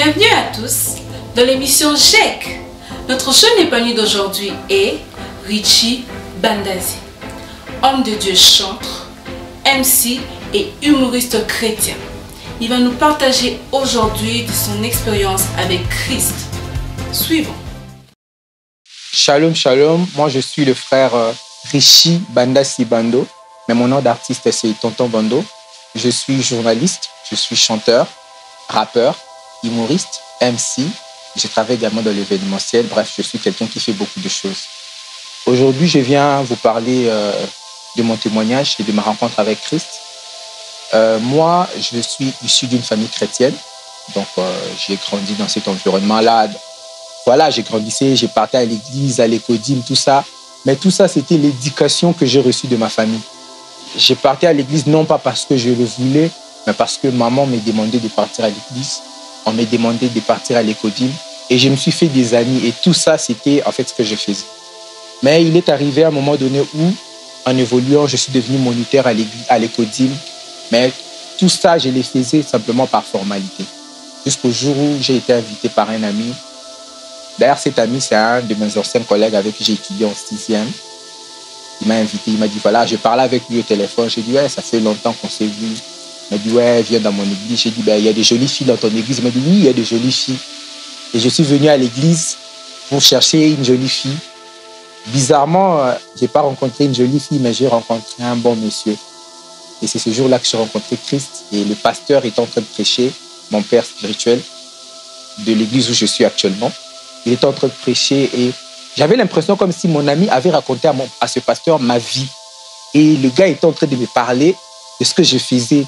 Bienvenue à tous dans l'émission GEC. Notre jeune épanouie d'aujourd'hui est Richie Bandazi, homme de Dieu chanteur, MC et humoriste chrétien. Il va nous partager aujourd'hui de son expérience avec Christ. Suivons. Shalom, shalom. Moi, je suis le frère Richie Bandazi Bando, mais mon nom d'artiste, c'est Tonton Bando. Je suis journaliste, je suis chanteur, rappeur, humoriste, MC. Je travaille également dans l'événementiel. Bref, je suis quelqu'un qui fait beaucoup de choses. Aujourd'hui, je viens vous parler de mon témoignage et de ma rencontre avec Christ. Moi, je suis issu d'une famille chrétienne. Donc, j'ai grandi dans cet environnement-là. Voilà, j'ai grandi, j'ai parti à l'église, à l'écodime, tout ça. Mais tout ça, c'était l'éducation que j'ai reçue de ma famille. J'ai parti à l'église non pas parce que je le voulais, mais parce que maman m'a demandé de partir à l'église. On m'a demandé de partir à l'écodime. Et je me suis fait des amis. Et tout ça, c'était en fait ce que je faisais. Mais il est arrivé à un moment donné où, en évoluant, je suis devenu moniteur à l'écodime. Mais tout ça, je le faisais simplement par formalité. Jusqu'au jour où j'ai été invité par un ami. D'ailleurs, cet ami, c'est un de mes anciens collègues avec qui j'ai étudié en 6e. Il m'a invité, il m'a dit, voilà, je parlais avec lui au téléphone. J'ai dit, ouais, ça fait longtemps qu'on s'est vu. Il m'a dit, ouais, viens dans mon église. J'ai dit, ben, il y a des jolies filles dans ton église. Il m'a dit, oui, il y a des jolies filles. Et je suis venu à l'église pour chercher une jolie fille. Bizarrement, je n'ai pas rencontré une jolie fille, mais j'ai rencontré un bon monsieur. Et c'est ce jour-là que j'ai rencontré Christ. Et le pasteur était en train de prêcher, mon père spirituel, de l'église où je suis actuellement. Il était en train de prêcher et j'avais l'impression comme si mon ami avait raconté à ce pasteur ma vie. Et le gars était en train de me parler de ce que je faisais.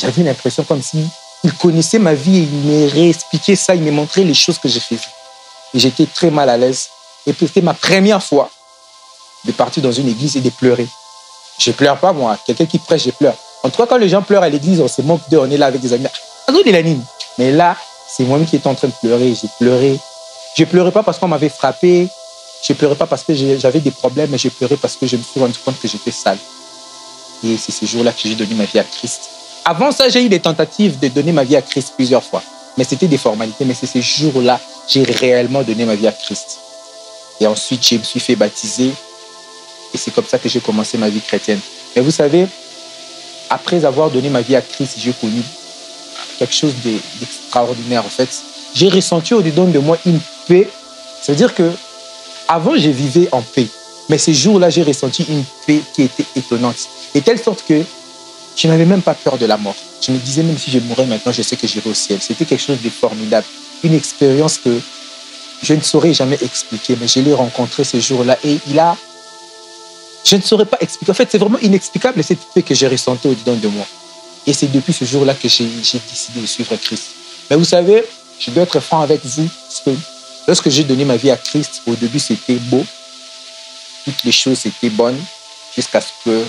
J'avais l'impression comme si il connaissait ma vie et il me réexpliquait ça, il me montrait les choses que je faisais. Et j'étais très mal à l'aise. Et c'était ma première fois de partir dans une église et de pleurer. Je ne pleure pas, moi. Quelqu'un qui prêche, je pleure. En tout cas, quand les gens pleurent à l'église, on se moque d'eux, on est là avec des amis. Mais là, c'est moi-même qui étais en train de pleurer. J'ai pleuré. Je ne pleurais pas parce qu'on m'avait frappé. Je ne pleurais pas parce que j'avais des problèmes, mais je pleurais parce que je me suis rendu compte que j'étais sale. Et c'est ce jour-là que j'ai donné ma vie à Christ. Avant ça, j'ai eu des tentatives de donner ma vie à Christ plusieurs fois. Mais c'était des formalités. Mais c'est ce jour-là que j'ai réellement donné ma vie à Christ. Et ensuite, je me suis fait baptiser. Et c'est comme ça que j'ai commencé ma vie chrétienne. Mais vous savez, après avoir donné ma vie à Christ, j'ai connu quelque chose d'extraordinaire en fait. J'ai ressenti au-dedans de moi une paix. Ça veut dire que avant, je vivais en paix. Mais ces jours-là, j'ai ressenti une paix qui était étonnante. Et telle sorte que je n'avais même pas peur de la mort. Je me disais, même si je mourais maintenant, je sais que j'irai au ciel. C'était quelque chose de formidable. Une expérience que je ne saurais jamais expliquer. Mais je l'ai rencontré ce jour-là. Et je ne saurais pas expliquer. En fait, c'est vraiment inexplicable cette paix que j'ai ressentie au-dedans de moi. Et c'est depuis ce jour-là que j'ai décidé de suivre Christ. Mais vous savez, je dois être franc avec vous. Parce que lorsque j'ai donné ma vie à Christ, au début, c'était beau. Toutes les choses étaient bonnes. Jusqu'à ce que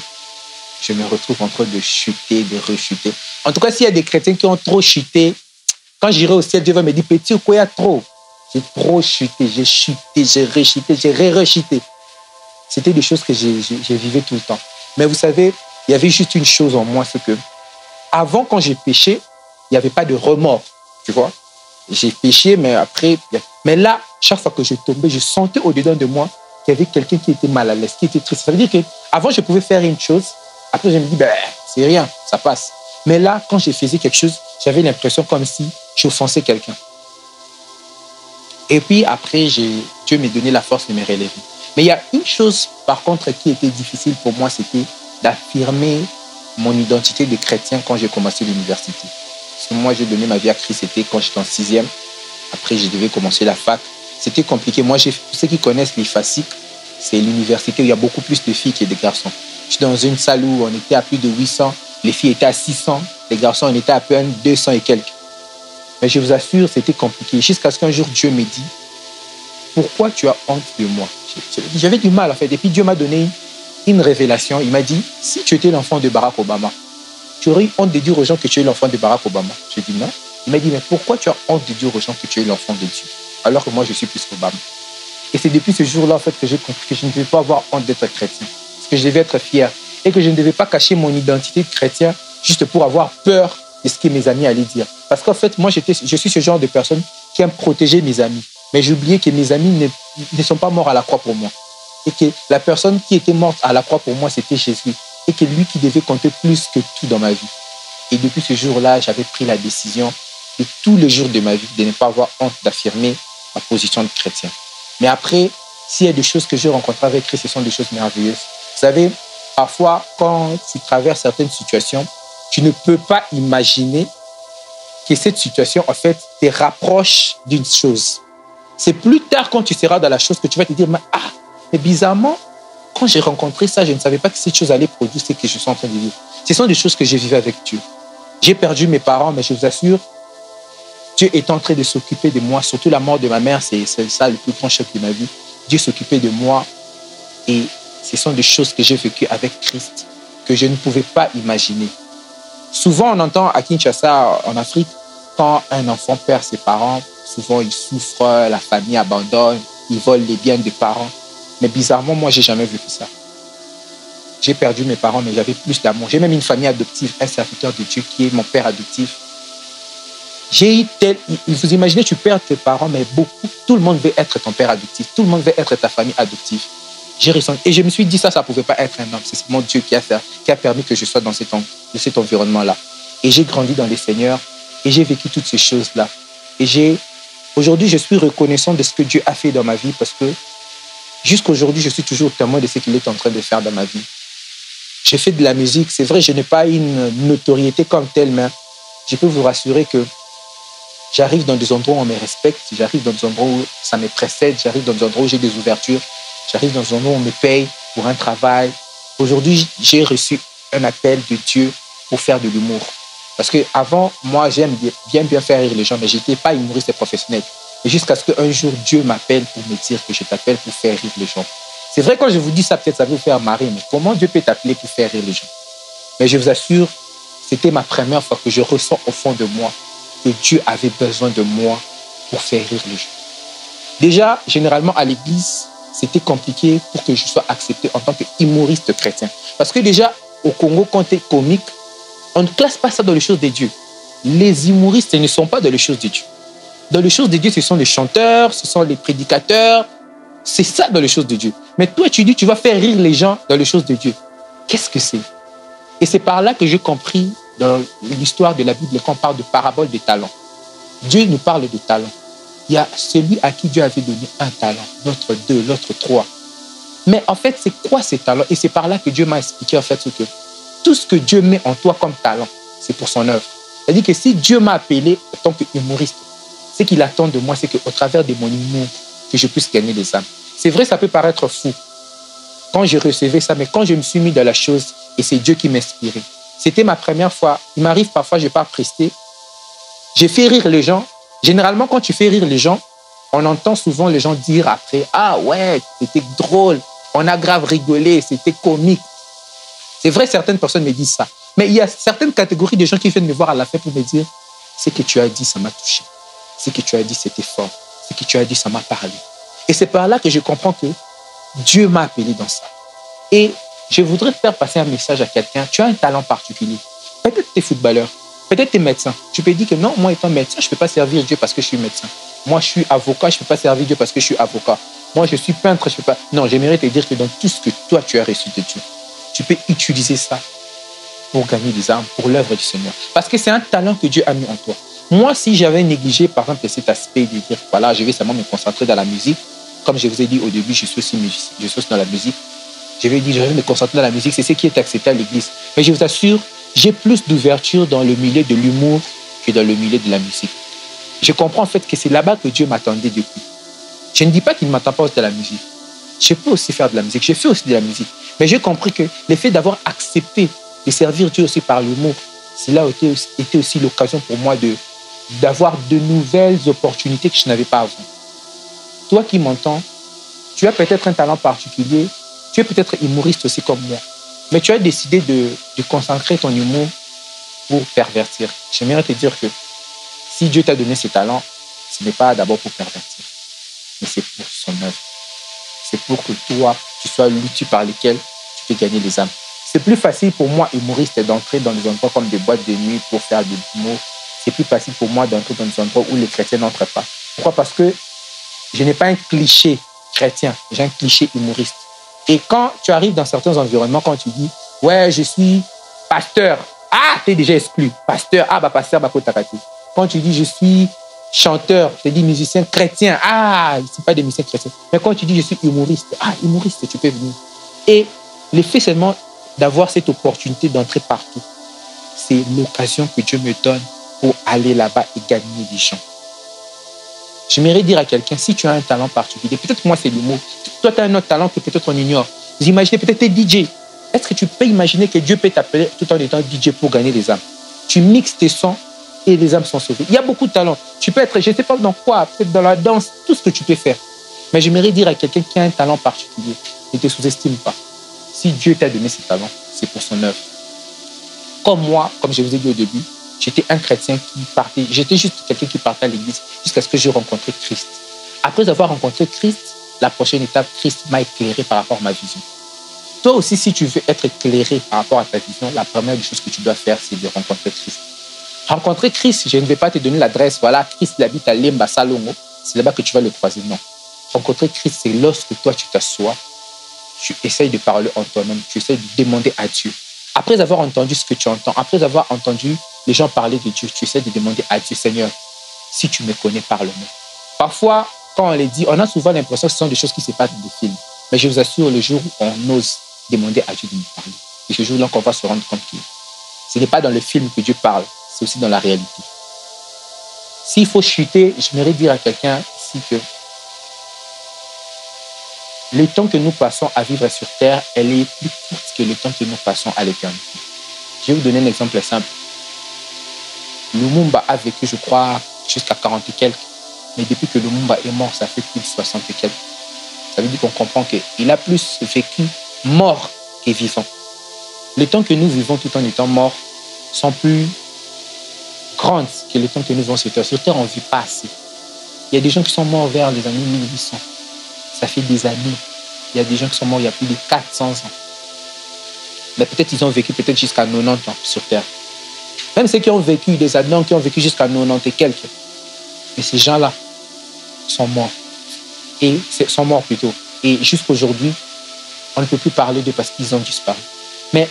je me retrouve en train de chuter, de rechuter. En tout cas, s'il y a des chrétiens qui ont trop chuté, quand j'irai au ciel, Dieu va me dire, petit, quoi, il y a trop. J'ai trop chuté, j'ai rechuté, j'ai re-rechuté. C'était des choses que je vivais tout le temps. Mais vous savez, il y avait juste une chose en moi, c'est que avant, quand j'ai péché, il n'y avait pas de remords, tu vois. J'ai péché, mais après... Mais là, chaque fois que je tombais, je sentais au-dedans de moi qu'il y avait quelqu'un qui était mal à l'aise, qui était triste. Ça veut dire qu'avant, je pouvais faire une chose. Après, je me dis, ben, c'est rien, ça passe. Mais là, quand je faisais quelque chose, j'avais l'impression comme si j'offensais quelqu'un. Et puis après, Dieu m'a donné la force de me relever. Mais il y a une chose, par contre, qui était difficile pour moi, c'était d'affirmer mon identité de chrétien quand j'ai commencé l'université. Parce que moi, j'ai donné ma vie à Christ, c'était quand j'étais en 6e. Après, je devais commencer la fac. C'était compliqué. Moi, ceux qui connaissent les FASIC, c'est l'université où il y a beaucoup plus de filles que de garçons. Je suis dans une salle où on était à plus de 800, les filles étaient à 600, les garçons, on était à peine 200 et quelques. Mais je vous assure, c'était compliqué. Jusqu'à ce qu'un jour, Dieu me dit, pourquoi tu as honte de moi? J'avais du mal, en fait. Et puis, Dieu m'a donné une révélation. Il m'a dit, si tu étais l'enfant de Barack Obama, tu aurais honte de dire aux gens que tu es l'enfant de Barack Obama. J'ai dit non. Il m'a dit, mais pourquoi tu as honte de dire aux gens que tu es l'enfant de Dieu, alors que moi, je suis plus Obama? Et c'est depuis ce jour-là, en fait, que j'ai compris que je ne devais pas avoir honte d'être chrétien. Parce que je devais être fier. Et que je ne devais pas cacher mon identité de chrétien juste pour avoir peur de ce que mes amis allaient dire. Parce qu'en fait, moi, je suis ce genre de personne qui aime protéger mes amis. Mais j'ai oublié que mes amis ne sont pas morts à la croix pour moi. Et que la personne qui était morte à la croix pour moi, c'était Jésus. Et que lui qui devait compter plus que tout dans ma vie. Et depuis ce jour-là, j'avais pris la décision de tous les jours de ma vie de ne pas avoir honte d'affirmer ma position de chrétien. Mais après, s'il y a des choses que j'ai rencontrées avec Christ, ce sont des choses merveilleuses. Vous savez, parfois, quand tu traverses certaines situations, tu ne peux pas imaginer que cette situation, en fait, te rapproche d'une chose. C'est plus tard, quand tu seras dans la chose, que tu vas te dire, mais bizarrement, quand j'ai rencontré ça, je ne savais pas que cette chose allait produire ce que je suis en train de vivre. Ce sont des choses que j'ai vécues avec Dieu. J'ai perdu mes parents, mais je vous assure, Dieu est en train de s'occuper de moi. Surtout la mort de ma mère, c'est ça le plus grand choc de ma vie. Dieu s'occupait de moi et ce sont des choses que j'ai vécues avec Christ que je ne pouvais pas imaginer. Souvent, on entend à Kinshasa, en Afrique, quand un enfant perd ses parents, souvent il souffre, la famille abandonne, il vole les biens des parents. Mais bizarrement, moi, je n'ai jamais vécu ça. J'ai perdu mes parents, mais j'avais plus d'amour. J'ai même une famille adoptive, un serviteur de Dieu qui est mon père adoptif. Vous imaginez, tu perds tes parents, mais tout le monde veut être ton père adoptif. Tout le monde veut être ta famille adoptive. J'ai ressenti, et je me suis dit ça ne pouvait pas être un homme. C'est mon Dieu qui a permis que je sois dans cet environnement-là. Et j'ai grandi dans le Seigneur et j'ai vécu toutes ces choses-là. Et aujourd'hui, je suis reconnaissant de ce que Dieu a fait dans ma vie parce que jusqu'aujourd'hui, je suis toujours témoin de ce qu'il est en train de faire dans ma vie. J'ai fait de la musique. C'est vrai, je n'ai pas une notoriété comme telle, mais je peux vous rassurer que j'arrive dans des endroits où on me respecte, j'arrive dans des endroits où ça me précède, j'arrive dans des endroits où j'ai des ouvertures, j'arrive dans des endroits où on me paye pour un travail. Aujourd'hui, j'ai reçu un appel de Dieu pour faire de l'humour. Parce qu'avant, moi, j'aime bien faire rire les gens, mais je n'étais pas humoriste professionnel. Et jusqu'à ce qu'un jour, Dieu m'appelle pour me dire que je t'appelle pour faire rire les gens. C'est vrai, quand je vous dis ça, peut-être ça va vous faire marrer, mais comment Dieu peut t'appeler pour faire rire les gens? Mais je vous assure, c'était ma première fois que je ressens au fond de moi que Dieu avait besoin de moi pour faire rire les gens. Déjà, généralement, à l'église, c'était compliqué pour que je sois accepté en tant qu'humoriste chrétien. Parce que déjà, au Congo, quand tu es comique, on ne classe pas ça dans les choses de Dieu. Les humoristes ne sont pas dans les choses de Dieu. Dans les choses de Dieu, ce sont les chanteurs, ce sont les prédicateurs. C'est ça dans les choses de Dieu. Mais toi, tu dis, tu vas faire rire les gens dans les choses de Dieu. Qu'est-ce que c'est? Et c'est par là que j'ai compris, dans l'histoire de la Bible, quand on parle de parabole des talents. Dieu nous parle de talents. Il y a celui à qui Dieu avait donné un talent, l'autre deux, l'autre trois. Mais en fait, c'est quoi ces talents? Et c'est par là que Dieu m'a expliqué en fait que tout ce que Dieu met en toi comme talent, c'est pour son œuvre. C'est-à-dire que si Dieu m'a appelé en tant qu'humoriste, ce qu'il attend de moi, c'est qu'au travers de mon humour, que je puisse gagner des âmes. C'est vrai, ça peut paraître fou quand je recevais ça, mais quand je me suis mis dans la chose, et c'est Dieu qui m'inspirait. C'était ma première fois. Il m'arrive parfois, je pars prester. J'ai fait rire les gens. Généralement, quand tu fais rire les gens, on entend souvent les gens dire après, « Ah ouais, c'était drôle, on a grave rigolé, c'était comique. » C'est vrai, certaines personnes me disent ça. Mais il y a certaines catégories de gens qui viennent me voir à la fin pour me dire, « Ce que tu as dit, ça m'a touché. Ce que tu as dit, c'était fort. Ce que tu as dit, ça m'a parlé. » Et c'est par là que je comprends que Dieu m'a appelé dans ça. Et je voudrais faire passer un message à quelqu'un. Tu as un talent particulier. Peut-être tu es footballeur. Peut-être tu es médecin. Tu peux dire que non, moi étant médecin, je ne peux pas servir Dieu parce que je suis médecin. Moi, je suis avocat, je ne peux pas servir Dieu parce que je suis avocat. Moi, je suis peintre, je ne peux pas... Non, j'aimerais te dire que dans tout ce que toi, tu as reçu de Dieu, tu peux utiliser ça pour gagner des âmes, pour l'œuvre du Seigneur. Parce que c'est un talent que Dieu a mis en toi. Moi, si j'avais négligé, par exemple, cet aspect de dire, voilà, je vais seulement me concentrer dans la musique, comme je vous ai dit au début, je suis aussi musicien, je suis aussi dans la musique, je vais dire, je vais me concentrer dans la musique, c'est ce qui est accepté à l'église. Mais je vous assure, j'ai plus d'ouverture dans le milieu de l'humour que dans le milieu de la musique. Je comprends en fait que c'est là-bas que Dieu m'attendait depuis. Je ne dis pas qu'il ne m'attend pas aussi de la musique. Je peux aussi faire de la musique, je fais aussi de la musique. Mais j'ai compris que le fait d'avoir accepté de servir Dieu aussi par l'humour, cela a été aussi l'occasion pour moi d'avoir de nouvelles opportunités que je n'avais pas avant. Toi qui m'entends, tu as peut-être un talent particulier, tu es peut-être humoriste aussi comme moi, mais tu as décidé de consacrer ton humour pour pervertir. J'aimerais te dire que si Dieu t'a donné ce talent, ce n'est pas d'abord pour pervertir, mais c'est pour son œuvre. C'est pour que toi, tu sois l'outil par lequel tu peux gagner les âmes. C'est plus facile pour moi, humoriste, d'entrer dans des endroits comme des boîtes de nuit pour faire des mots. C'est plus facile pour moi d'entrer dans des endroits où les chrétiens n'entrent pas. Pourquoi? Parce que je n'ai pas un cliché chrétien, j'ai un cliché humoriste. Et quand tu arrives dans certains environnements, quand tu dis « Ouais, je suis pasteur », ah, tu es déjà exclu. Pasteur, ah, bah pasteur, bah kotakati. Quand tu dis « Je suis chanteur », tu dis « musicien chrétien », ah, c'est pas des musiciens chrétiens. Mais quand tu dis « Je suis humoriste », ah, humoriste, tu peux venir. Et l'effet seulement d'avoir cette opportunité d'entrer partout, c'est l'occasion que Dieu me donne pour aller là-bas et gagner des gens. J'aimerais dire à quelqu'un, si tu as un talent particulier, peut-être moi c'est l'humour, toi tu as un autre talent que peut-être on ignore. Vous imaginez peut-être t'es DJ. Est-ce que tu peux imaginer que Dieu peut t'appeler tout en étant DJ pour gagner des âmes? Tu mixes tes sons et les âmes sont sauvées. Il y a beaucoup de talents. Tu peux être, je ne sais pas dans quoi, peut-être dans la danse, tout ce que tu peux faire. Mais j'aimerais dire à quelqu'un qui a un talent particulier, ne te sous-estime pas. Si Dieu t'a donné ce talent, c'est pour son œuvre. Comme moi, comme je vous ai dit au début, j'étais un chrétien qui partait, j'étais juste quelqu'un qui partait à l'église jusqu'à ce que j'ai rencontré Christ. Après avoir rencontré Christ, la prochaine étape, Christ m'a éclairé par rapport à ma vision. Toi aussi, si tu veux être éclairé par rapport à ta vision, la première des choses que tu dois faire, c'est de rencontrer Christ. Rencontrer Christ, je ne vais pas te donner l'adresse, voilà, Christ il habite à Lemba, Salongo, c'est là-bas que tu vas le croiser, non. Rencontrer Christ, c'est lorsque toi tu t'assois, tu essayes de parler en toi-même, tu essayes de demander à Dieu. Après avoir entendu ce que tu entends, après avoir entendu les gens parler de Dieu, tu essaies de demander à Dieu, Seigneur, si tu me connais, parle-moi. Parfois, quand on les dit, on a souvent l'impression que ce sont des choses qui se passent dans des films. Mais je vous assure, le jour où on ose demander à Dieu de nous parler, et ce jour-là qu'on va se rendre compte que ce n'est pas dans le film que Dieu parle, c'est aussi dans la réalité. S'il faut chuter, j'aimerais dire à quelqu'un ici que le temps que nous passons à vivre sur Terre, elle est plus courte que le temps que nous passons à l'éternité. Je vais vous donner un exemple simple. Lumumba a vécu, je crois, jusqu'à 40 et quelques. Mais depuis que Lumumba est mort, ça fait plus de 60 et quelques. Ça veut dire qu'on comprend qu'il a plus vécu mort que vivant. Les temps que nous vivons tout en étant morts sont plus grandes que les temps que nous vivons sur Terre. Sur Terre, on ne vit pas assez. Il y a des gens qui sont morts vers les années 1800. Ça fait des années. Il y a des gens qui sont morts il y a plus de 400 ans. Mais peut-être ils ont vécu peut-être jusqu'à 90 ans sur Terre. Même ceux qui ont vécu des Adams, qui ont vécu jusqu'à 90 et quelques. Mais ces gens-là sont morts. Et sont morts plutôt. Et jusqu'aujourd'hui, on ne peut plus parler d'eux parce qu'ils ont disparu. Mais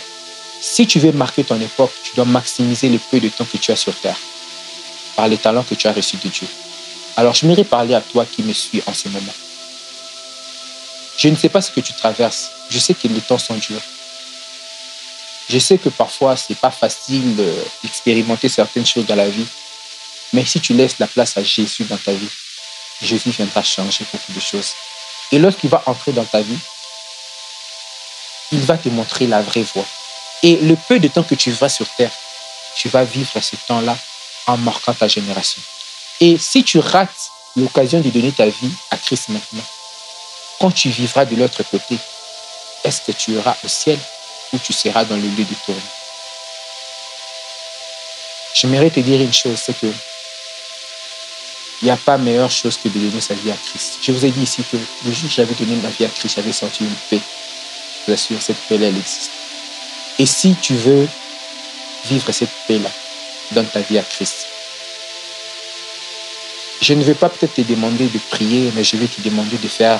si tu veux marquer ton époque, tu dois maximiser le peu de temps que tu as sur Terre par les talents que tu as reçus de Dieu. Alors, je m'aimerais parler à toi qui me suis en ce moment. Je ne sais pas ce que tu traverses. Je sais que les temps sont durs. Je sais que parfois, ce n'est pas facile d'expérimenter certaines choses dans la vie. Mais si tu laisses la place à Jésus dans ta vie, Jésus viendra changer beaucoup de choses. Et lorsqu'il va entrer dans ta vie, il va te montrer la vraie voie. Et le peu de temps que tu vivras sur Terre, tu vas vivre ce temps-là en marquant ta génération. Et si tu rates l'occasion de donner ta vie à Christ maintenant, quand tu vivras de l'autre côté, est-ce que tu iras au ciel ou tu seras dans le lieu de tourner? J'aimerais te dire une chose, c'est que il n'y a pas meilleure chose que de donner sa vie à Christ. Je vous ai dit ici que le jour où j'avais donné ma vie à Christ, j'avais senti une paix. Je vous assure, cette paix-là, elle existe. Et si tu veux vivre cette paix-là, donne ta vie à Christ. Je ne vais pas peut-être te demander de prier, mais je vais te demander de faire,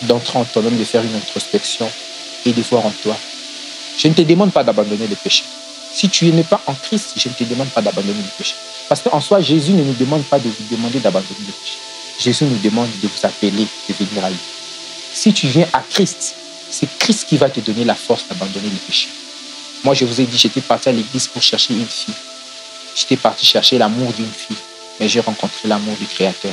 d'entrer en toi-même, de faire une introspection et de voir en toi. Je ne te demande pas d'abandonner le péché. Si tu n'es pas en Christ, je ne te demande pas d'abandonner le péché. Parce qu'en soi, Jésus ne nous demande pas de vous demander d'abandonner le péché. Jésus nous demande de vous appeler, de venir à lui. Si tu viens à Christ, c'est Christ qui va te donner la force d'abandonner le péché. Moi, je vous ai dit, j'étais parti à l'église pour chercher une fille. J'étais parti chercher l'amour d'une fille. Mais j'ai rencontré l'amour du Créateur.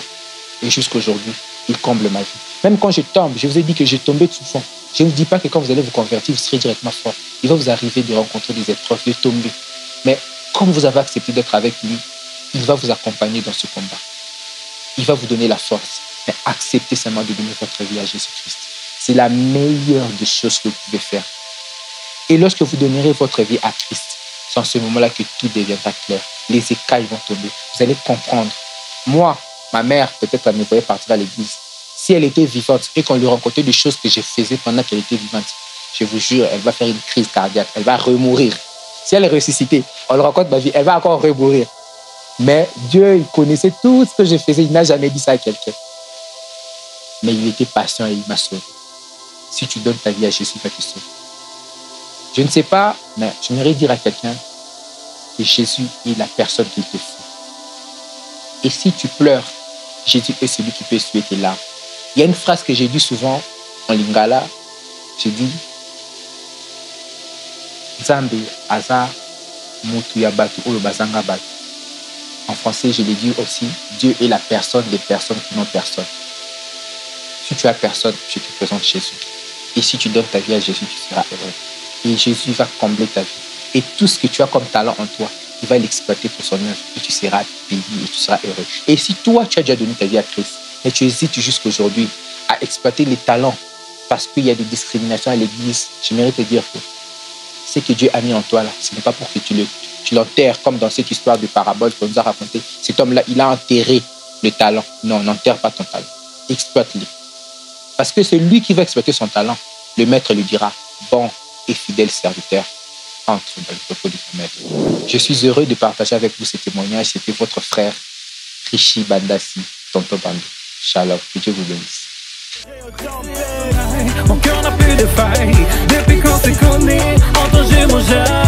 Et jusqu'aujourd'hui, il comble ma vie. Même quand je tombe, je vous ai dit que j'ai tombé tout fond. Je ne vous dis pas que quand vous allez vous convertir, vous serez directement fort. Il va vous arriver de rencontrer des épreuves, de tomber. Mais comme vous avez accepté d'être avec lui, il va vous accompagner dans ce combat. Il va vous donner la force. Mais acceptez seulement de donner votre vie à Jésus-Christ. C'est la meilleure des choses que vous pouvez faire. Et lorsque vous donnerez votre vie à Christ, c'est en ce moment-là que tout deviendra clair. Les écailles vont tomber. Vous allez comprendre. Moi, ma mère, peut-être elle me voyait partir à l'église. Si elle était vivante et qu'on lui rencontrait des choses que je faisais pendant qu'elle était vivante, je vous jure, elle va faire une crise cardiaque, elle va remourir. Si elle est ressuscitée, on le raconte ma vie, elle va encore remourir. Mais Dieu, il connaissait tout ce que je faisais, il n'a jamais dit ça à quelqu'un. Mais il était patient et il m'a sauvé. Si tu donnes ta vie à Jésus, il va te sauver. Je ne sais pas, mais j'aimerais dire à quelqu'un que Jésus est la personne qu'il te faut. Et si tu pleures, Jésus est celui qui peut essuyer tes larmes. Il y a une phrase que j'ai dit souvent en lingala. Je dis Nzambe aza mutu ya batu oyo bazanga batu. En français, je l'ai dit aussi, Dieu est la personne des personnes qui n'ont personne. Si tu as personne, je te présente Jésus. Et si tu donnes ta vie à Jésus, tu seras heureux. Et Jésus va combler ta vie. Et tout ce que tu as comme talent en toi, il va l'exploiter pour son œuvre. Et tu seras béni et tu seras heureux. Et si toi, tu as déjà donné ta vie à Christ, et tu hésites jusqu'aujourd'hui à exploiter les talents parce qu'il y a des discriminations à l'église, j'aimerais te dire que ce que Dieu a mis en toi là, ce n'est pas pour que tu l'enterres comme dans cette histoire de parabole qu'on nous a racontée. Cet homme-là, il a enterré le talent. Non, n'enterre pas ton talent. Exploite-le. Parce que c'est lui qui va exploiter son talent. Le maître lui dira, bon et fidèle serviteur, entre dans le repos de ton maître. Je suis heureux de partager avec vous ce témoignage. C'était votre frère, Rishi Bandassi, Tonton Bando. Shalom, que Dieu vous bénisse. Mon cœur n'a plus de faille depuis qu'on s'est connus. Entends-je mon